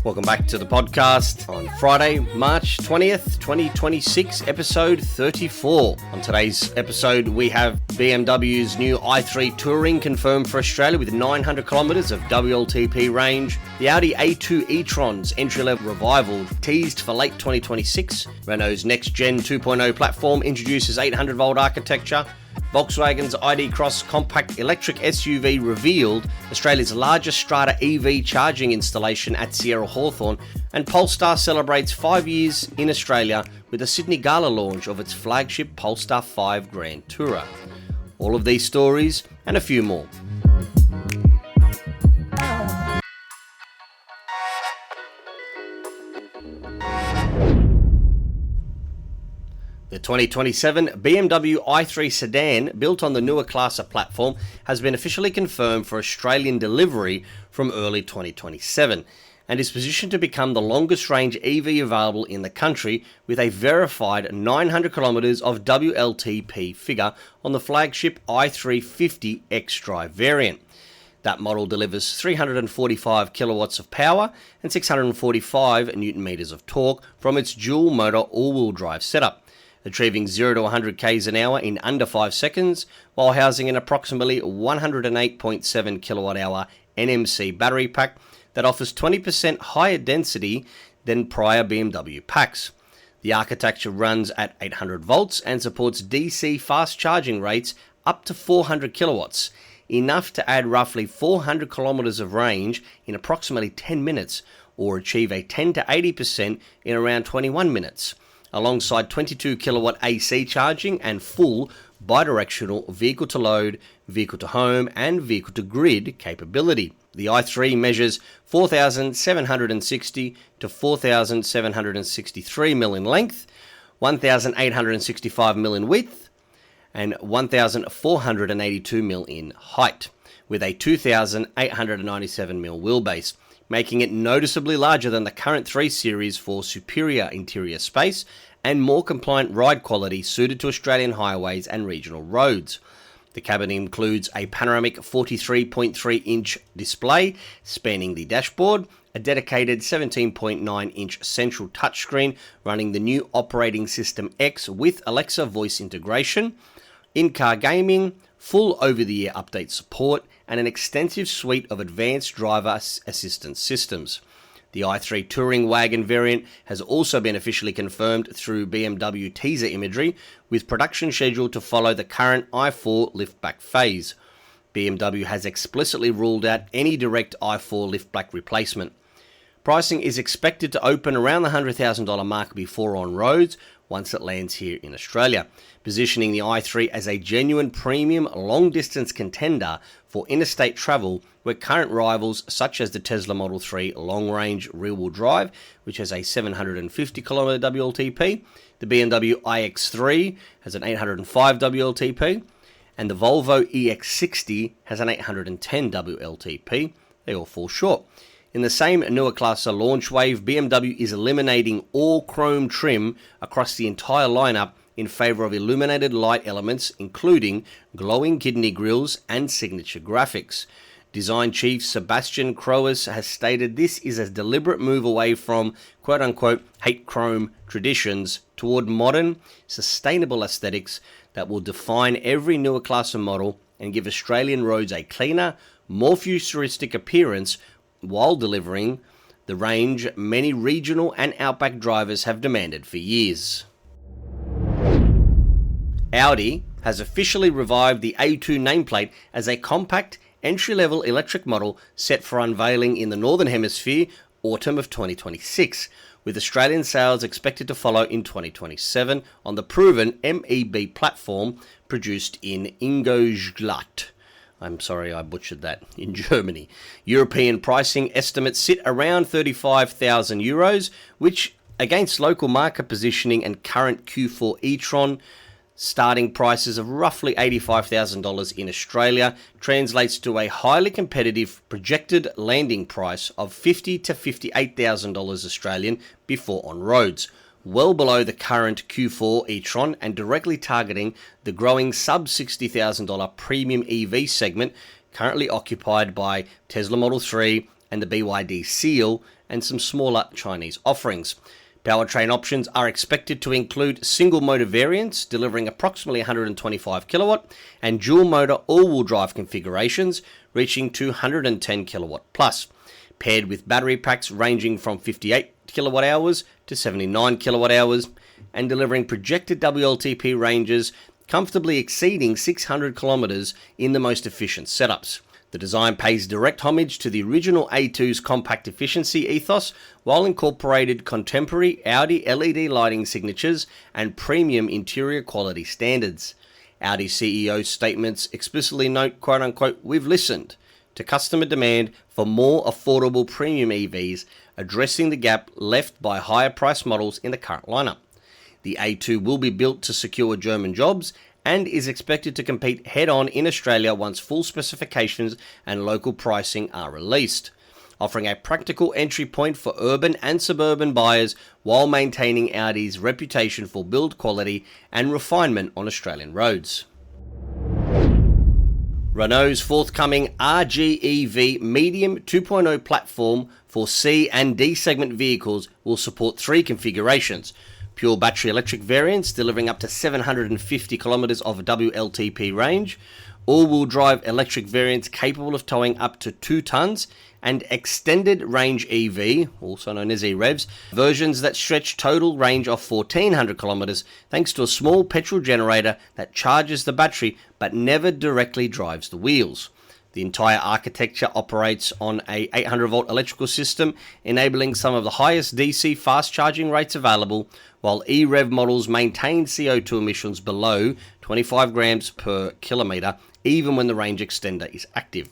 Welcome back to the podcast on Friday, March 20th, 2026, episode 34. On today's episode, we have BMW's new i3 Touring confirmed for Australia with 900 kilometres of WLTP range, the Audi A2 e-tron's entry-level revival teased for late 2026, Renault's next-gen 2.0 platform introduces 800-volt architecture, Volkswagen's ID.Cross compact electric SUV revealed, Australia's largest strata EV charging installation at CSIRO Hawthorn, and Polestar celebrates 5 years in Australia with a Sydney Gala launch of its flagship Polestar 5 Grand Tourer. All of these stories and a few more. The 2027 BMW i3 sedan, built on the Neue Klasse platform, has been officially confirmed for Australian delivery from early 2027 and is positioned to become the longest range EV available in the country with a verified 900 kilometres of WLTP figure on the flagship i350 xDrive variant. That model delivers 345 kilowatts of power and 645 newton meters of torque from its dual motor all-wheel drive setup, achieving 0 to 100 k's an hour in under 5 seconds, while housing an approximately 108.7 kilowatt hour NMC battery pack that offers 20% higher density than prior BMW packs. The architecture runs at 800 volts and supports DC fast charging rates up to 400 kilowatts, enough to add roughly 400 kilometers of range in approximately 10 minutes, or achieve a 10 to 80% in around 21 minutes. Alongside 22 kilowatt AC charging and full bidirectional vehicle-to-load, vehicle-to-home and vehicle-to-grid capability. The i3 measures 4,760 to 4,763 mm in length, 1,865 mm in width, and 1,482 mm in height, with a 2,897 mm wheelbase, making it noticeably larger than the current 3 Series for superior interior space and more compliant ride quality suited to Australian highways and regional roads. The cabin includes a panoramic 43.3-inch display spanning the dashboard, a dedicated 17.9-inch central touchscreen running the new operating system X with Alexa voice integration, in-car gaming, full over-the-air update support, and an extensive suite of advanced driver assistance systems. The i3 Touring wagon variant has also been officially confirmed through BMW teaser imagery, with production scheduled to follow the current i4 liftback phase. BMW has explicitly ruled out any direct i4 liftback replacement. Pricing is expected to open around the $100,000 mark before on roads once it lands here in Australia, positioning the i3 as a genuine premium long-distance contender for interstate travel, where current rivals such as the Tesla Model 3 long-range rear-wheel drive, which has a 750 km WLTP, the BMW iX3 has an 805 WLTP, and the Volvo EX60 has an 810 WLTP, they all fall short. In the same Neue Klasse launch wave, BMW is eliminating all chrome trim across the entire lineup in favour of illuminated light elements, including glowing kidney grills and signature graphics. Design chief Sebastian Kroes has stated this is a deliberate move away from quote-unquote hate chrome traditions toward modern, sustainable aesthetics that will define every Neue Klasse model and give Australian roads a cleaner, more futuristic appearance while delivering the range many regional and outback drivers have demanded for years. Audi has officially revived the A2 nameplate as a compact, entry-level electric model set for unveiling in the Northern Hemisphere autumn of 2026, with Australian sales expected to follow in 2027 on the proven MEB platform produced in Ingolstadt. I'm sorry I butchered that, in Germany. European pricing estimates sit around €35,000, which, against local market positioning and current Q4 e-tron starting prices of roughly $85,000 in Australia, translates to a highly competitive projected landing price of $50,000 to $58,000 Australian before on roads, well below the current Q4 e-tron and directly targeting the growing sub-$60,000 premium EV segment currently occupied by Tesla Model 3, and the BYD Seal, and some smaller Chinese offerings. Powertrain options are expected to include single motor variants delivering approximately 125 kilowatt and dual motor all-wheel drive configurations reaching 210 kilowatt plus, paired with battery packs ranging from 58 kilowatt hours to 79 kilowatt hours and delivering projected WLTP ranges comfortably exceeding 600 kilometers in the most efficient setups. The design pays direct homage to the original A2's compact efficiency ethos while incorporated contemporary Audi LED lighting signatures and premium interior quality standards. Audi CEO's statements explicitly note, quote-unquote, "We've listened to customer demand for more affordable premium EVs, addressing the gap left by higher price models in the current lineup. The A2 will be built to secure German jobs and is expected to compete head-on in Australia once full specifications and local pricing are released, offering a practical entry point for urban and suburban buyers while maintaining Audi's reputation for build quality and refinement on Australian roads." Renault's forthcoming RGEV Medium 2.0 platform for C and D segment vehicles will support three configurations: pure battery electric variants delivering up to 750 kilometers of WLTP range, all-wheel drive electric variants capable of towing up to 2 tons, and extended range EV, also known as EREVs, versions that stretch total range of 1400 kilometers thanks to a small petrol generator that charges the battery but never directly drives the wheels. The entire architecture operates on a 800-volt electrical system, enabling some of the highest DC fast charging rates available, while EREV models maintain CO2 emissions below 25 grams per kilometre, even when the range extender is active.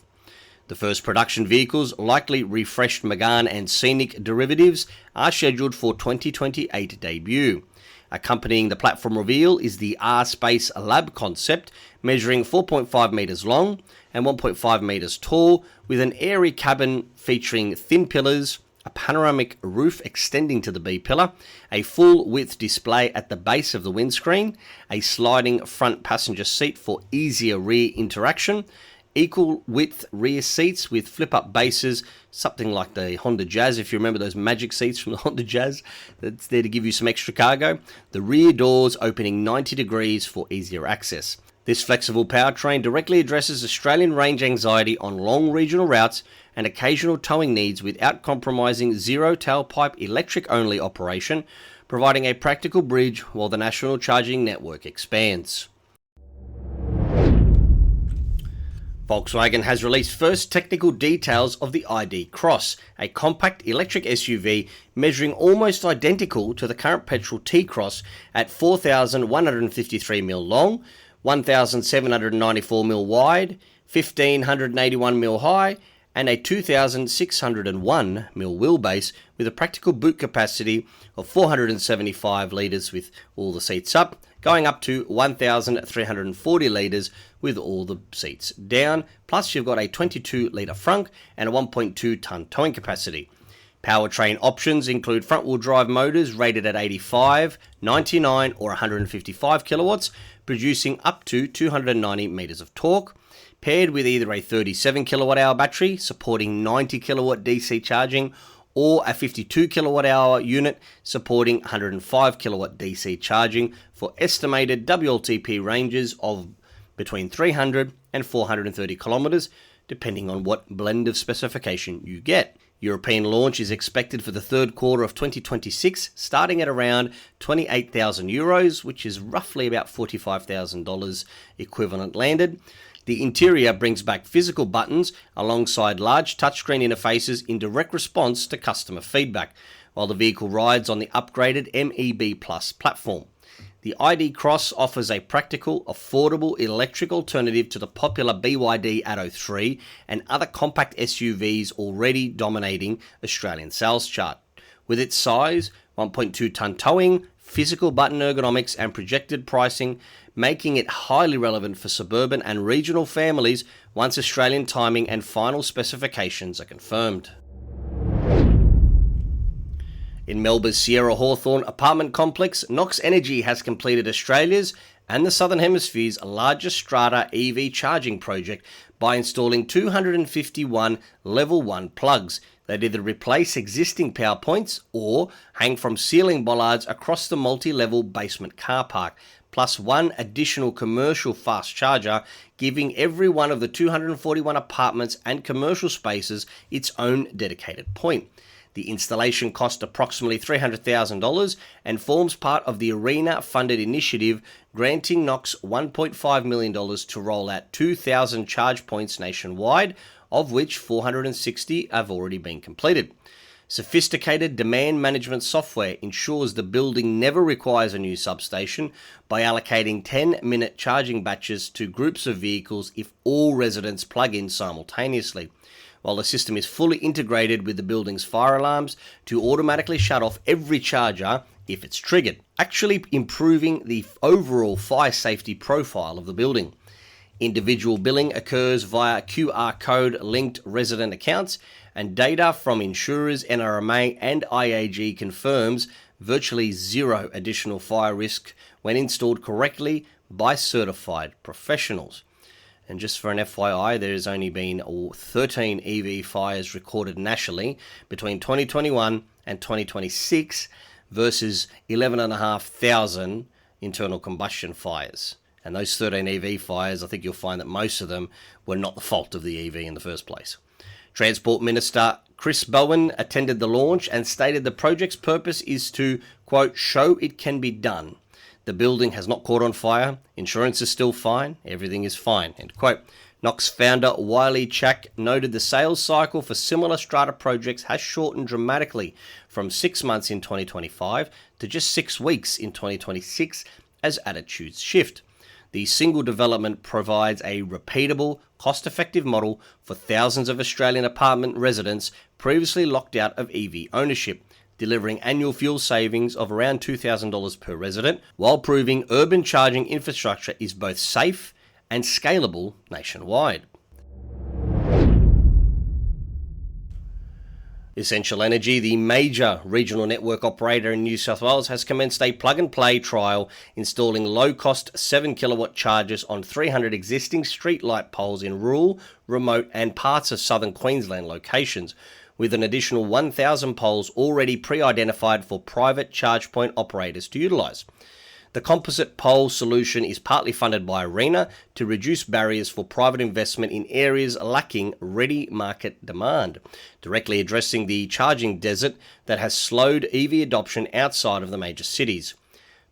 The first production vehicles, likely refreshed Megane and Scenic derivatives, are scheduled for 2028 debut. Accompanying the platform reveal is the R-Space Lab concept, measuring 4.5 metres long and 1.5 metres tall, with an airy cabin featuring thin pillars, a panoramic roof extending to the B-pillar, a full-width display at the base of the windscreen, a sliding front passenger seat for easier rear interaction, equal width rear seats with flip-up bases, something like the Honda Jazz, if you remember those magic seats from the Honda Jazz, that's there to give you some extra cargo. The rear doors opening 90 degrees for easier access. This flexible powertrain directly addresses Australian range anxiety on long regional routes and occasional towing needs without compromising zero tailpipe electric-only operation, providing a practical bridge while the national charging network expands. Volkswagen has released first technical details of the ID.Cross, a compact electric SUV measuring almost identical to the current petrol T-Cross at 4,153mm long, 1,794mm wide, 1,581mm high, and a 2,601mm wheelbase with a practical boot capacity of 475 litres with all the seats up, going up to 1,340 litres with all the seats down, plus you've got a 22-litre frunk and a 1.2-tonne towing capacity. Powertrain options include front-wheel drive motors rated at 85, 99 or 155 kilowatts, producing up to 290 metres of torque, paired with either a 37 kilowatt-hour battery supporting 90 kilowatt DC charging or a 52 kilowatt-hour unit supporting 105 kilowatt DC charging for estimated WLTP ranges of between 300 and 430 kilometers, depending on what blend of specification you get. European launch is expected for the third quarter of 2026, starting at around 28,000 euros, which is roughly about $45,000 equivalent landed. The interior brings back physical buttons alongside large touchscreen interfaces in direct response to customer feedback, while the vehicle rides on the upgraded MEB Plus platform. The ID.Cross offers a practical, affordable electric alternative to the popular BYD A2 and other compact SUVs already dominating Australian sales chart. With its size, 1.2-tonne towing, physical button ergonomics and projected pricing, making it highly relevant for suburban and regional families once Australian timing and final specifications are confirmed. In Melbourne's Sierra Hawthorn apartment complex, Knox Energy has completed Australia's and the Southern Hemisphere's largest strata EV charging project by installing 251 level 1 plugs that either replace existing power points or hang from ceiling bollards across the multi-level basement car park, plus one additional commercial fast charger, giving every one of the 241 apartments and commercial spaces its own dedicated point. The installation cost approximately $300,000 and forms part of the ARENA-funded initiative, granting Knox $1.5 million to roll out 2,000 charge points nationwide, of which 460 have already been completed. Sophisticated demand management software ensures the building never requires a new substation by allocating 10-minute charging batches to groups of vehicles if all residents plug in simultaneously, while the system is fully integrated with the building's fire alarms to automatically shut off every charger if it's triggered, actually improving the overall fire safety profile of the building. Individual billing occurs via QR code linked resident accounts, and data from insurers, NRMA and IAG confirms virtually zero additional fire risk when installed correctly by certified professionals. And just for an FYI, there's only been 13 EV fires recorded nationally between 2021 and 2026 versus 11,500 internal combustion fires. And those 13 EV fires, I think you'll find that most of them were not the fault of the EV in the first place. Transport Minister Chris Bowen attended the launch and stated the project's purpose is to, quote, show it can be done. The building has not caught on fire, insurance is still fine, everything is fine, end quote. Knox founder Wiley Chack noted the sales cycle for similar strata projects has shortened dramatically from 6 months in 2025 to just 6 weeks in 2026 as attitudes shift. The single development provides a repeatable, cost-effective model for thousands of Australian apartment residents previously locked out of EV ownership, delivering annual fuel savings of around $2,000 per resident, while proving urban charging infrastructure is both safe and scalable nationwide. Essential Energy, the major regional network operator in New South Wales, has commenced a plug-and-play trial installing low-cost 7-kilowatt chargers on 300 existing streetlight poles in rural, remote and parts of southern Queensland locations, with an additional 1,000 poles already pre-identified for private charge point operators to utilise. The composite pole solution is partly funded by ARENA to reduce barriers for private investment in areas lacking ready market demand, directly addressing the charging desert that has slowed EV adoption outside of the major cities.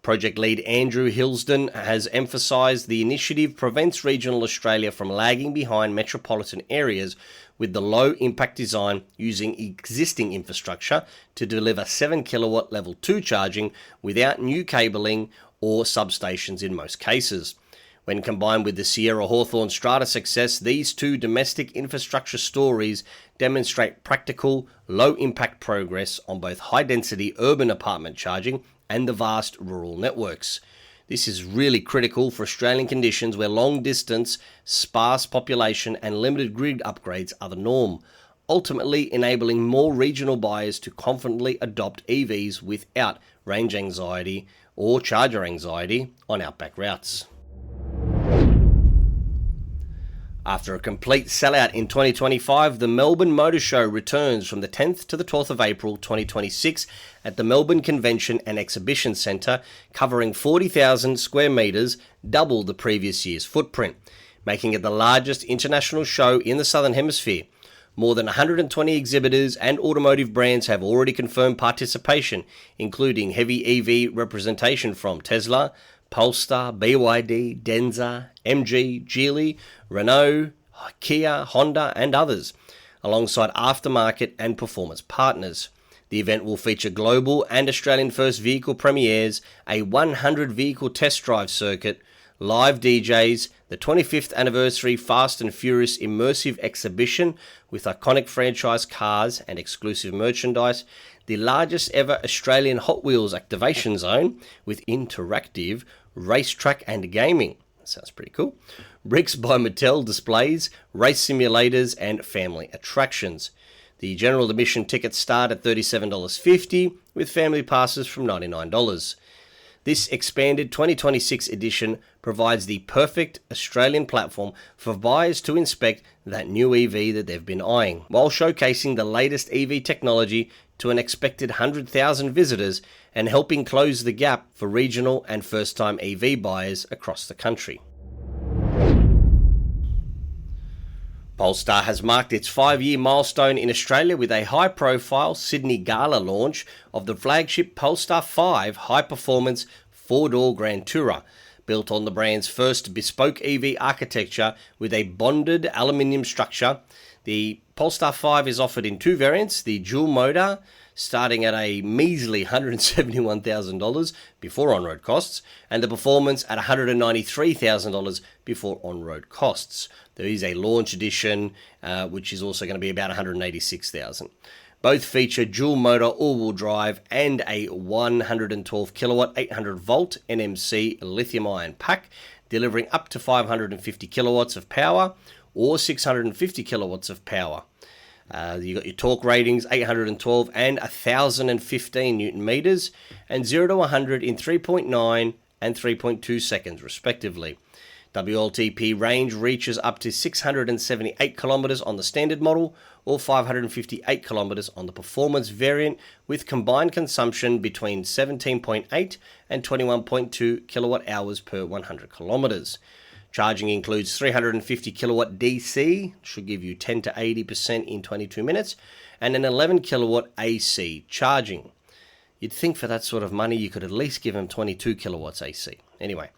Project lead Andrew Hilsden has emphasised the initiative prevents regional Australia from lagging behind metropolitan areas with the low-impact design using existing infrastructure to deliver 7-kilowatt level 2 charging without new cabling or substations in most cases. When combined with the CSIRO Hawthorn strata success, these two domestic infrastructure stories demonstrate practical, low-impact progress on both high-density urban apartment charging and the vast rural networks. This is really critical for Australian conditions where long distance, sparse population and limited grid upgrades are the norm, ultimately enabling more regional buyers to confidently adopt EVs without range anxiety or charger anxiety on outback routes. After a complete sellout in 2025, the Melbourne Motor Show returns from the 10th to the 12th of April 2026 at the Melbourne Convention and Exhibition Centre, covering 40,000 square metres, double the previous year's footprint, making it the largest international show in the Southern Hemisphere. More than 120 exhibitors and automotive brands have already confirmed participation, including heavy EV representation from Tesla, Polestar, BYD, Denza, MG, Geely, Renault, Kia, Honda and others, alongside aftermarket and performance partners. The event will feature global and Australian first vehicle premieres, a 100 vehicle test drive circuit, live DJs, the 25th anniversary Fast and Furious immersive exhibition with iconic franchise cars and exclusive merchandise, the largest ever Australian Hot Wheels activation zone with interactive racetrack and gaming. That sounds pretty cool. Bricks by Mattel displays, race simulators and family attractions. The general admission tickets start at $37.50 with family passes from $99. This expanded 2026 edition provides the perfect Australian platform for buyers to inspect that new EV that they've been eyeing, while showcasing the latest EV technology to an expected 100,000 visitors and helping close the gap for regional and first-time EV buyers across the country. Polestar has marked its 5-year milestone in Australia with a high-profile Sydney Gala launch of the flagship Polestar 5 high-performance 4-door Grand Tourer, built on the brand's first bespoke EV architecture with a bonded aluminium structure. The Polestar 5 is offered in two variants, the dual motor, starting at a measly $171,000 before on-road costs, and the performance at $193,000 before on-road costs. There is a launch edition, which is also going to be about $186,000. Both feature dual motor all-wheel drive and a 112 kilowatt 800 volt NMC lithium-ion pack, delivering up to 550 kilowatts of power or 650 kilowatts of power. You got your torque ratings, 812 and 1,015 newton meters, and 0 to 100 in 3.9 and 3.2 seconds respectively. WLTP range reaches up to 678 kilometers on the standard model or 558 kilometers on the performance variant, with combined consumption between 17.8 and 21.2 kilowatt hours per 100 kilometers. Charging includes 350 kilowatt DC, should give you 10 to 80% in 22 minutes, and an 11 kilowatt AC charging. You'd think for that sort of money you could at least give them 22 kilowatts AC. Anyway,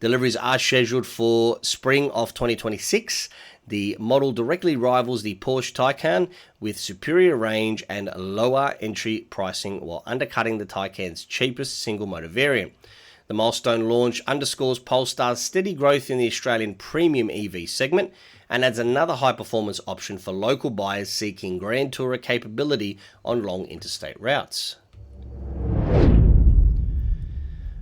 deliveries are scheduled for spring of 2026. The model directly rivals the Porsche Taycan with superior range and lower entry pricing, while undercutting the Taycan's cheapest single motor variant. The milestone launch underscores Polestar's steady growth in the Australian premium EV segment and adds another high-performance option for local buyers seeking Grand Tourer capability on long interstate routes.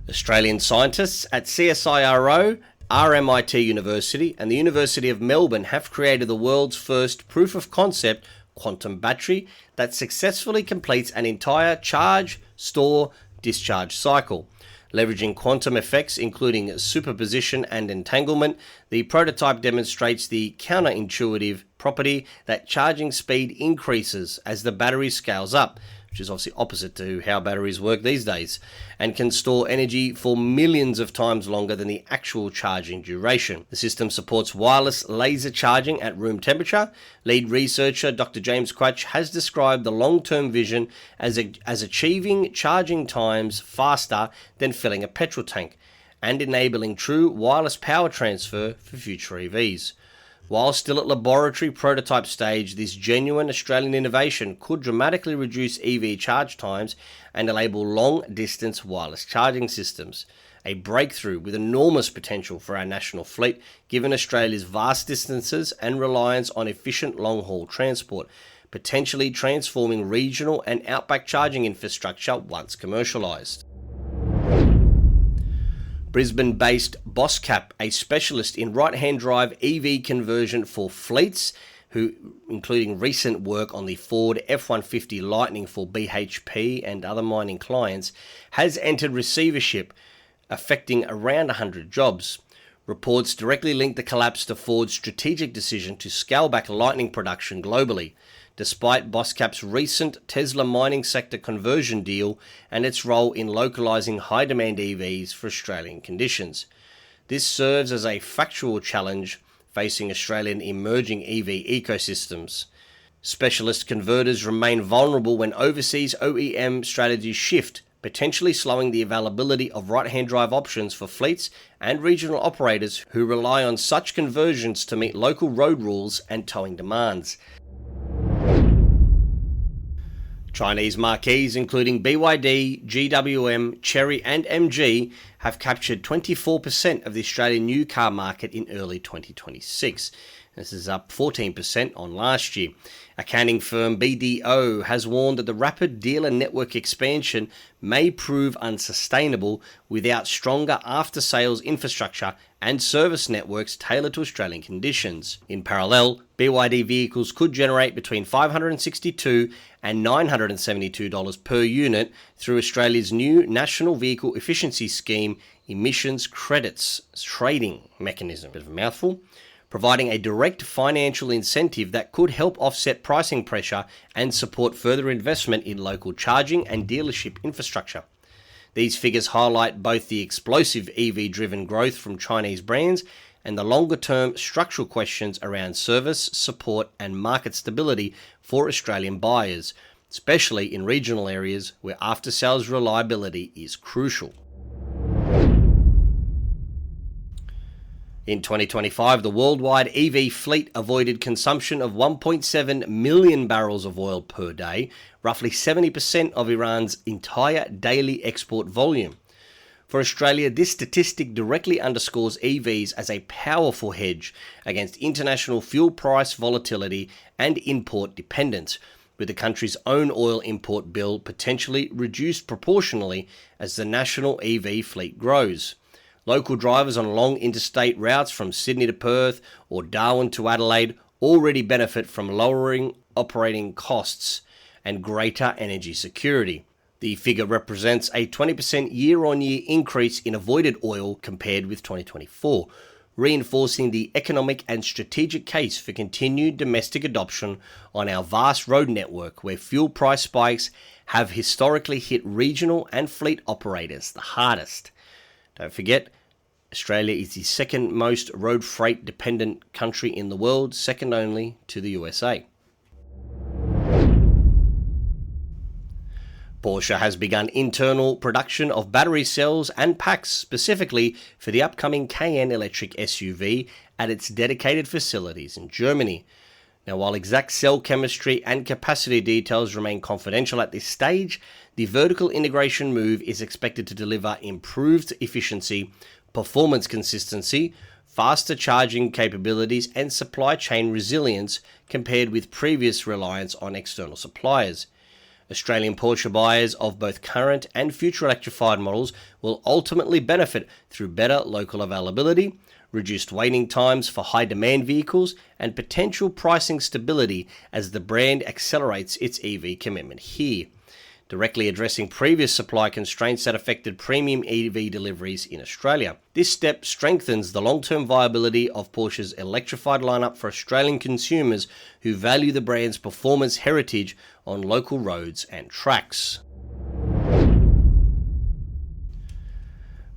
Australian scientists at CSIRO, RMIT University and the University of Melbourne have created the world's first proof-of-concept quantum battery that successfully completes an entire charge, store, discharge cycle. Leveraging quantum effects, including superposition and entanglement, the prototype demonstrates the counterintuitive property that charging speed increases as the battery scales up, which is obviously opposite to how batteries work these days, and can store energy for millions of times longer than the actual charging duration. The system supports wireless laser charging at room temperature. Lead researcher Dr. James Quach has described the long-term vision as achieving charging times faster than filling a petrol tank and enabling true wireless power transfer for future EVs. While still at laboratory prototype stage, this genuine Australian innovation could dramatically reduce EV charge times and enable long-distance wireless charging systems, a breakthrough with enormous potential for our national fleet, given Australia's vast distances and reliance on efficient long-haul transport, potentially transforming regional and outback charging infrastructure once commercialised. Brisbane-based Bosscap, a specialist in right-hand drive EV conversion for fleets, including recent work on the Ford F-150 Lightning for BHP and other mining clients, has entered receivership, affecting around 100 jobs. Reports directly link the collapse to Ford's strategic decision to scale back Lightning production globally, despite Bosscap's recent Tesla mining sector conversion deal and its role in localizing high-demand EVs for Australian conditions. This serves as a factual challenge facing Australian emerging EV ecosystems. Specialist converters remain vulnerable when overseas OEM strategies shift, potentially slowing the availability of right-hand drive options for fleets and regional operators who rely on such conversions to meet local road rules and towing demands. Chinese marquees including BYD, GWM, Chery and MG have captured 24% of the Australian new car market in early 2026. This is up 14% on last year. Accounting firm BDO has warned that the rapid dealer network expansion may prove unsustainable without stronger after-sales infrastructure and service networks tailored to Australian conditions. In parallel, BYD vehicles could generate between $562 and $972 per unit through Australia's new National Vehicle Efficiency Scheme emissions credits trading mechanism. Bit of a mouthful. Providing a direct financial incentive that could help offset pricing pressure and support further investment in local charging and dealership infrastructure. These figures highlight both the explosive EV-driven growth from Chinese brands and the longer-term structural questions around service, support, and market stability for Australian buyers, especially in regional areas where after-sales reliability is crucial. In 2025, the worldwide EV fleet avoided consumption of 1.7 million barrels of oil per day, roughly 70% of Iran's entire daily export volume. For Australia, this statistic directly underscores EVs as a powerful hedge against international fuel price volatility and import dependence, with the country's own oil import bill potentially reduced proportionally as the national EV fleet grows. Local drivers on long interstate routes from Sydney to Perth or Darwin to Adelaide already benefit from lowering operating costs and greater energy security. The figure represents a 20% year-on-year increase in avoided oil compared with 2024, reinforcing the economic and strategic case for continued domestic adoption on our vast road network where fuel price spikes have historically hit regional and fleet operators the hardest. Don't forget, Australia is the second most road freight dependent country in the world, second only to the USA. Porsche has begun internal production of battery cells and packs specifically for the upcoming Cayenne electric SUV at its dedicated facilities in Germany. Now, while exact cell chemistry and capacity details remain confidential at this stage, the vertical integration move is expected to deliver improved efficiency, performance consistency, faster charging capabilities, and supply chain resilience compared with previous reliance on external suppliers. Australian Porsche buyers of both current and future electrified models will ultimately benefit through better local availability, reduced waiting times for high-demand vehicles, and potential pricing stability as the brand accelerates its EV commitment here, directly addressing previous supply constraints that affected premium EV deliveries in Australia. This step strengthens the long-term viability of Porsche's electrified lineup for Australian consumers who value the brand's performance heritage on local roads and tracks.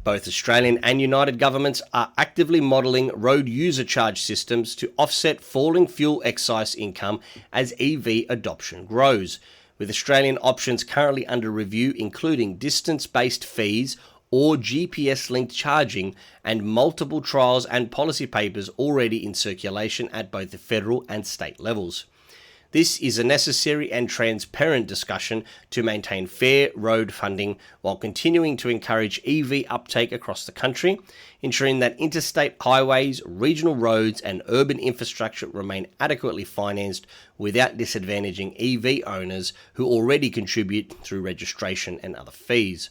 Both Australian and United governments are actively modelling road user charge systems to offset falling fuel excise income as EV adoption grows, with Australian options currently under review including distance-based fees or GPS-linked charging, and multiple trials and policy papers already in circulation at both the federal and state levels. This is a necessary and transparent discussion to maintain fair road funding while continuing to encourage EV uptake across the country, ensuring that interstate highways, regional roads, and urban infrastructure remain adequately financed without disadvantaging EV owners who already contribute through registration and other fees.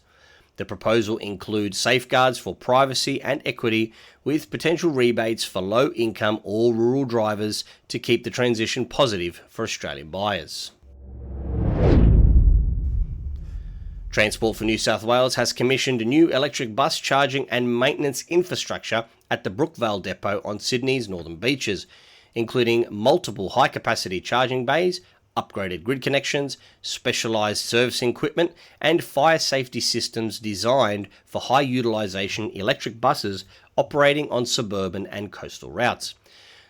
The proposal includes safeguards for privacy and equity, with potential rebates for low-income or rural drivers to keep the transition positive for Australian buyers. Transport for New South Wales has commissioned new electric bus charging and maintenance infrastructure at the Brookvale depot on Sydney's northern beaches, including multiple high-capacity charging bays, upgraded grid connections, specialised servicing equipment, and fire safety systems designed for high utilisation electric buses operating on suburban and coastal routes.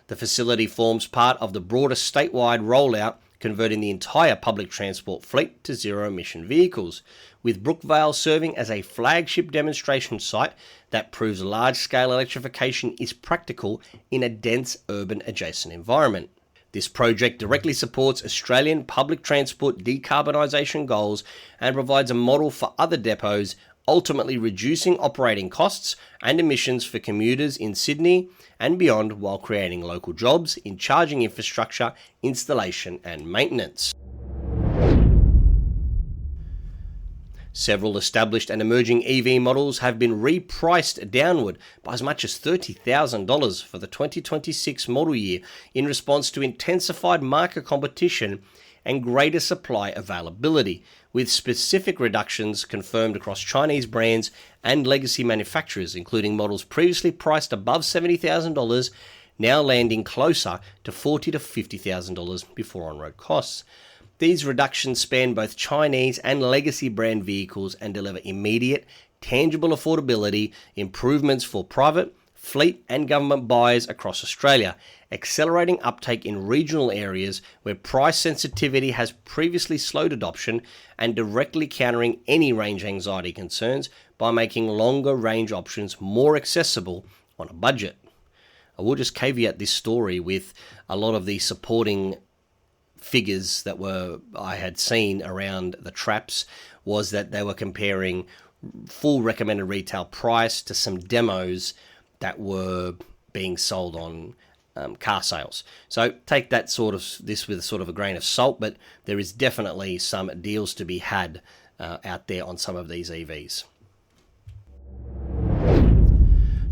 The facility forms part of the broader statewide rollout converting the entire public transport fleet to zero-emission vehicles, with Brookvale serving as a flagship demonstration site that proves large-scale electrification is practical in a dense urban adjacent environment. This project directly supports Australian public transport decarbonisation goals and provides a model for other depots ultimately reducing operating costs and emissions for commuters in Sydney and beyond while creating local jobs in charging infrastructure, installation and maintenance. Several established and emerging EV models have been repriced downward by as much as $30,000 for the 2026 model year in response to intensified market competition and greater supply availability, with specific reductions confirmed across Chinese brands and legacy manufacturers, including models previously priced above $70,000, now landing closer to $40,000 to $50,000 before on-road costs. These reductions span both Chinese and legacy brand vehicles and deliver immediate, tangible affordability improvements for private, fleet and government buyers across Australia, accelerating uptake in regional areas where price sensitivity has previously slowed adoption and directly countering any range anxiety concerns by making longer range options more accessible on a budget. I will just caveat this story with a lot of the supporting figures that I had seen around the traps was that they were comparing full recommended retail price to some demos that were being sold on car sales. So take that this with sort of a grain of salt, but there is definitely some deals to be had out there on some of these EVs.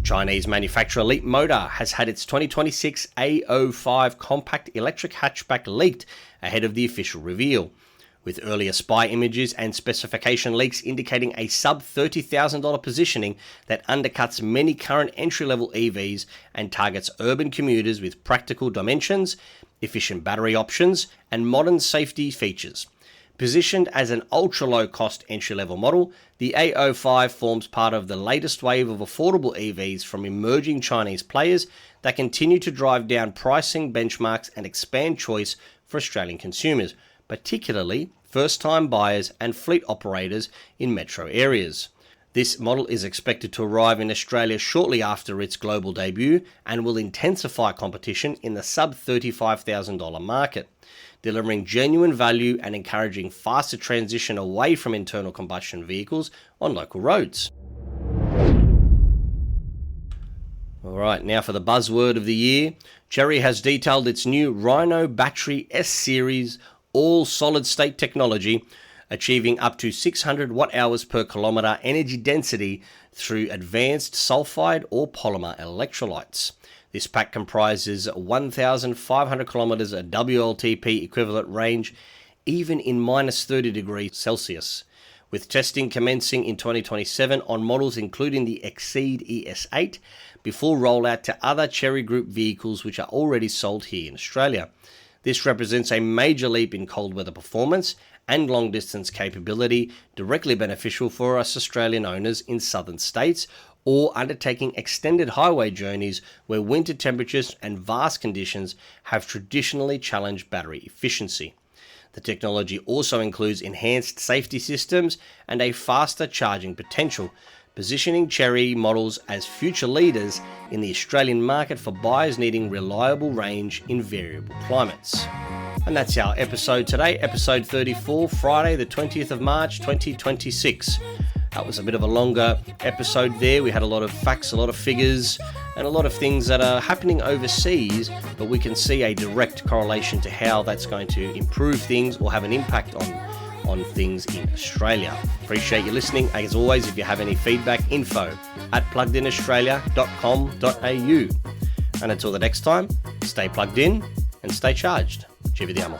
Chinese manufacturer Leapmotor has had its 2026 A05 compact electric hatchback leaked ahead of the official reveal, with earlier spy images and specification leaks indicating a sub-$30,000 positioning that undercuts many current entry-level EVs and targets urban commuters with practical dimensions, efficient battery options, and modern safety features. Positioned as an ultra-low-cost entry-level model, the A05 forms part of the latest wave of affordable EVs from emerging Chinese players that continue to drive down pricing benchmarks and expand choice for Australian consumers, particularly first-time buyers and fleet operators in metro areas. This model is expected to arrive in Australia shortly after its global debut and will intensify competition in the sub-$35,000 market, delivering genuine value and encouraging faster transition away from internal combustion vehicles on local roads. Alright, now for the buzzword of the year. Chery has detailed its new Rhino Battery S-Series all-solid-state technology, achieving up to 600 watt-hours per kilometre energy density through advanced sulfide or polymer electrolytes. This pack comprises 1,500 kilometres of WLTP equivalent range, even in minus 30 degrees Celsius, with testing commencing in 2027 on models including the Exceed ES8, before rollout to other Chery Group vehicles which are already sold here in Australia. This represents a major leap in cold weather performance and long distance capability, directly beneficial for us Australian owners in southern states or undertaking extended highway journeys where winter temperatures and vast conditions have traditionally challenged battery efficiency. The technology also includes enhanced safety systems and a faster charging potential, positioning Chery models as future leaders in the Australian market for buyers needing reliable range in variable climates. And that's our episode today, episode 34, Friday the 20th of March 2026. That was a bit of a longer episode there. We had a lot of facts, a lot of figures, and a lot of things that are happening overseas, but we can see a direct correlation to how that's going to improve things or have an impact on things in Australia. Appreciate you listening. As always, if you have any feedback, info@pluggedinaustralia.com.au. And until the next time, stay plugged in and stay charged. Ci vediamo.